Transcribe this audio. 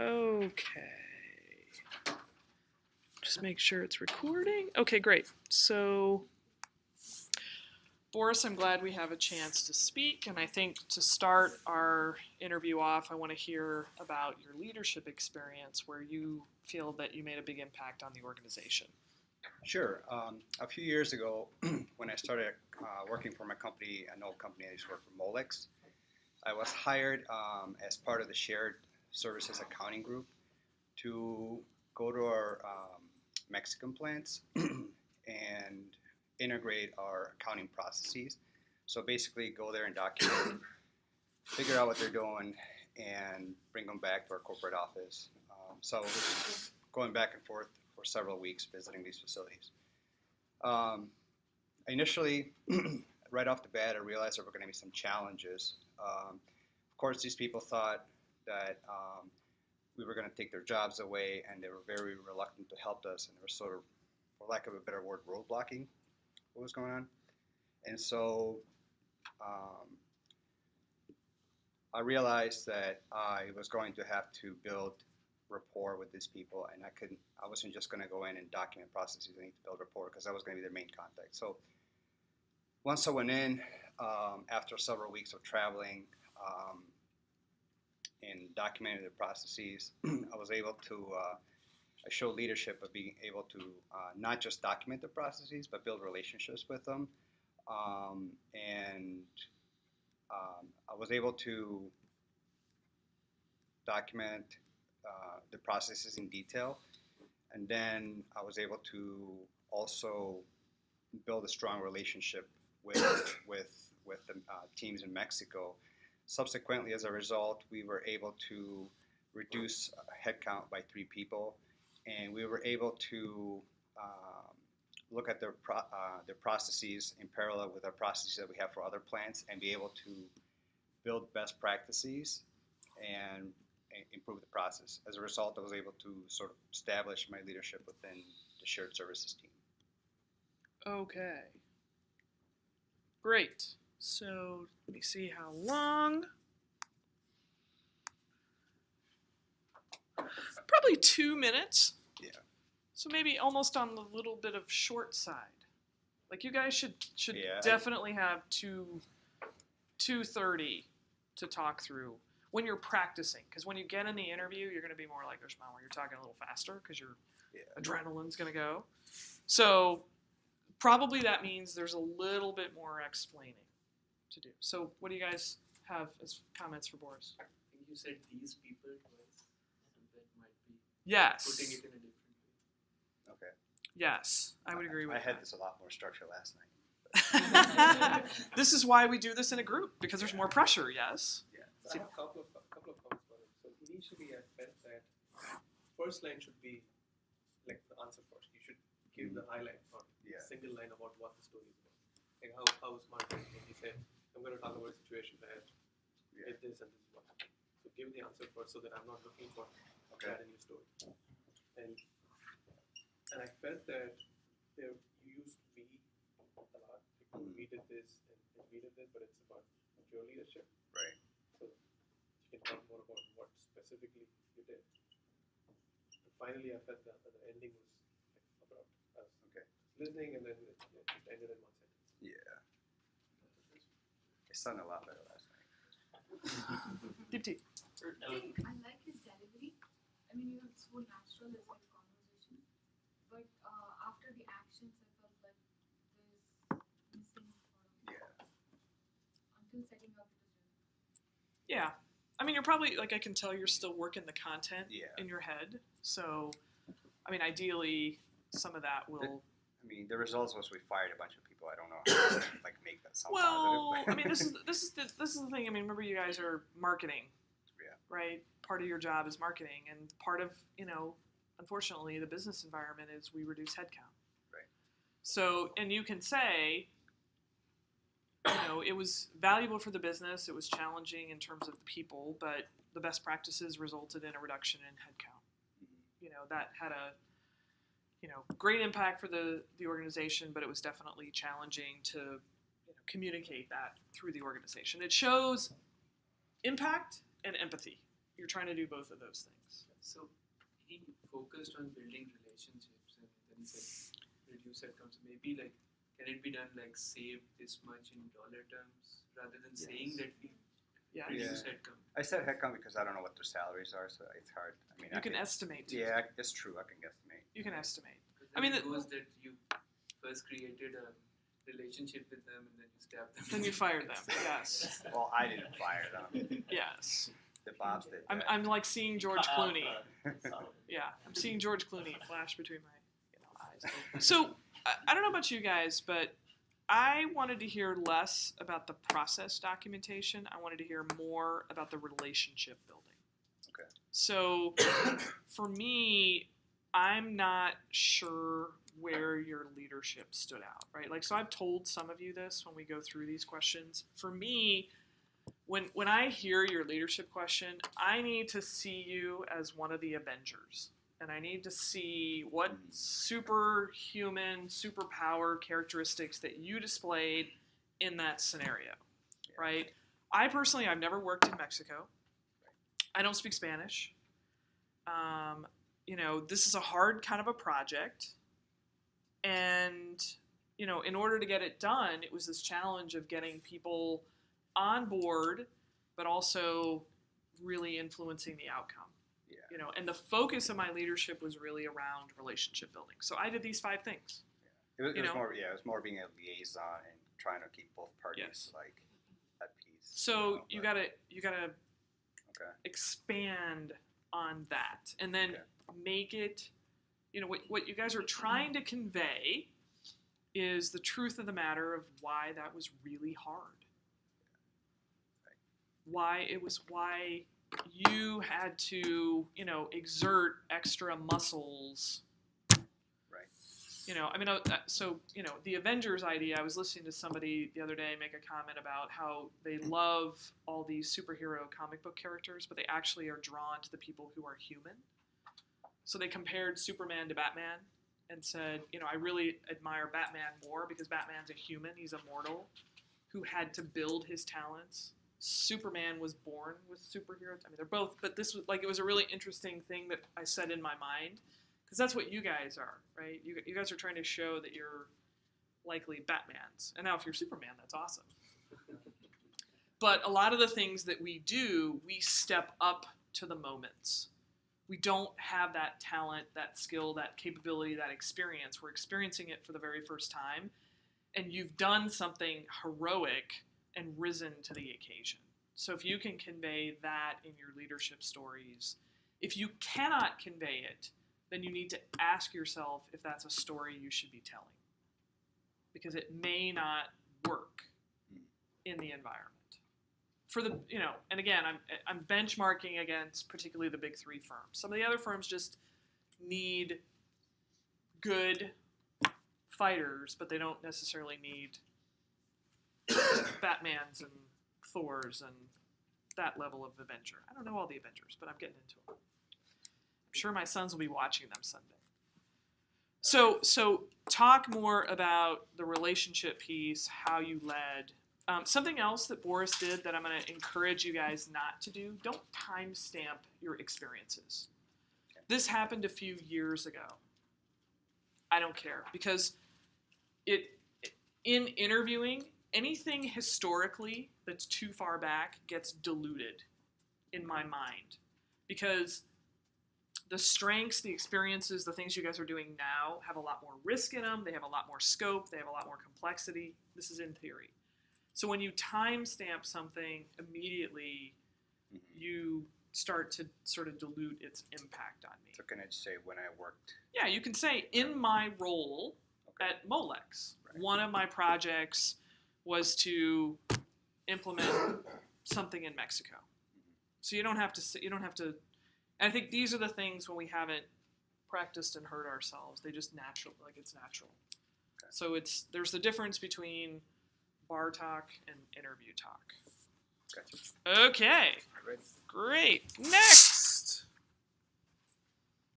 Okay. Just make sure it's recording. Okay, great. So, Boris, I'm glad we have a chance to speak. And I think to start our interview off, I want to hear about your leadership experience where you feel that you made a big impact on the organization. Sure. A few years ago, when I started working for my company, an old company, I used to work for Molex, I was hired as part of the shared services accounting group to go to our Mexican plants and integrate our accounting processes. So basically, go there and document, figure out what they're doing, and bring them back to our corporate office. So going back and forth for several weeks visiting these facilities. Initially, right off the bat, I realized there were going to be some challenges. Of course, these people thought that we were going to take their jobs away, and they were very reluctant to help us, and they were sort of, for lack of a better word, roadblocking what was going on. And so I realized that I was going to have to build rapport with these people, and I wasn't just going to go in and document processes. I need to build rapport because I was going to be their main contact. So once I went in, after several weeks of traveling and documenting the processes, I was able to show leadership of being able to not just document the processes, but build relationships with them. And I was able to document the processes in detail, and then I was able to also build a strong relationship with the teams in Mexico. Subsequently, as a result, we were able to reduce headcount by 3 people, and we were able to look at their processes in parallel with our processes that we have for other plants, and be able to build best practices and improve the process. As a result, I was able to sort of establish my leadership within the shared services team. Okay. Great. So let me see how long. Probably 2 minutes. Yeah. So maybe almost on the little bit of short side. Like you guys should definitely have 2:30 to talk through when you're practicing. Because when you get in the interview, you're going to be more like Ushman, where you're talking a little faster because your adrenaline's going to go. So probably that means there's a little bit more explaining to do. So what do you guys have as comments for Boris? I think you said these people twice, and that might be putting it in a different way. Okay. Yes, I would agree with that. I had this a lot more structure last night. This is why we do this in a group, because there's more pressure, yes? Yeah. So I have a couple of comments for it. So initially I felt that first line should be like the answer first. You should give the highlight or single line about what the story is about. Like how was Martin when he said, I'm going to talk about a situation where did this and this is what happened. So give the answer first so that I'm not looking for that in your story. And I felt that you used we a lot. Like, we did this and we did this, but it's about your leadership. Right. So you can talk more about what specifically you did. And finally, I felt that the ending was like about us listening, and then it ended in one sentence. Yeah. It sounded a lot better last night. Dipti. I like his delivery. I mean, it was so natural as like a conversation. But after the actions, I felt like there's missing part of until setting up it was really. Yeah. I mean, you're probably, like, I can tell you're still working the content in your head. So, I mean, ideally, some of that will... the results was we fired a bunch of people. I don't know how to like make that sound positive. I mean, this is the thing. I mean, remember, you guys are marketing, right? Part of your job is marketing, and part of, unfortunately, the business environment is we reduce headcount. Right. So, and you can say, it was valuable for the business. It was challenging in terms of the people, but the best practices resulted in a reduction in headcount. Mm-hmm. That had a great impact for the organization, but it was definitely challenging to communicate that through the organization. It shows impact and empathy. you're trying to do both of those things. So he focused on building relationships, and then he said reduce headcount. So maybe like, can it be done like save this much in dollar terms rather than saying that we Yeah. reduce headcount? I said headcount because I don't know what their salaries are, so it's hard. I mean, You can estimate. Too. Yeah, it's true. I can guesstimate. You can estimate. Because I mean, it goes that you first created a relationship with them and then you stabbed them. Then you fired them. Yes. Well, I didn't fire them. Yes. The Bobs did. I'm like seeing George Clooney. Yeah, I'm seeing George Clooney flash between my eyes. So I don't know about you guys, but I wanted to hear less about the process documentation. I wanted to hear more about the relationship building. Okay. So for me, I'm not sure where your leadership stood out, right? Like, so I've told some of you this when we go through these questions. For me, when I hear your leadership question, I need to see you as one of the Avengers. And I need to see what superhuman, superpower characteristics that you displayed in that scenario, right? I personally, I've never worked in Mexico. I don't speak Spanish. This is a hard kind of a project. And, in order to get it done, it was this challenge of getting people on board, but also really influencing the outcome. And the focus of my leadership was really around relationship building. So I did these 5 things. It was more being a liaison and trying to keep both parties at peace. So you gotta Okay. expand on that, and then make it. What you guys are trying to convey is the truth of the matter of why that was really hard. Why you had to, exert extra muscles. Right. The Avengers idea, I was listening to somebody the other day make a comment about how they love all these superhero comic book characters, but they actually are drawn to the people who are human. So they compared Superman to Batman and said, I really admire Batman more because Batman's a human, he's a mortal, who had to build his talents. Superman was born with superheroes. I mean, they're both, but this was it was a really interesting thing that I said in my mind, because that's what you guys are, right? You guys are trying to show that you're likely Batmans. And now if you're Superman, that's awesome. But a lot of the things that we do, we step up to the moments. We don't have that talent, that skill, that capability, that experience. We're experiencing it for the very first time. And you've done something heroic and risen to the occasion. So if you can convey that in your leadership stories, if you cannot convey it, then you need to ask yourself if that's a story you should be telling. Because it may not work in the environment. And again, I'm benchmarking against particularly the big 3 firms. Some of the other firms just need good fighters, but they don't necessarily need Batmans and Thors and that level of Avenger. I don't know all the Avengers, but I'm getting into them. I'm sure my sons will be watching them Sunday. So talk more about the relationship piece, how you led. Something else that Boris did that I'm going to encourage you guys not to do, don't timestamp your experiences. This happened a few years ago. I don't care, because in interviewing, anything historically that's too far back gets diluted in my mind, because the strengths, the experiences, the things you guys are doing now have a lot more risk in them. They have a lot more scope. They have a lot more complexity. This is in theory. So when you timestamp something immediately, you start to sort of dilute its impact on me. So can I just say when I worked? Yeah, you can say in my role at Molex, one of my projects was to implement something in Mexico. So you don't have to. And I think these are the things when we haven't practiced and heard ourselves. They just it's natural. Okay. So there's the difference between bar talk and interview talk. Okay. Okay. Ready? Great. Next.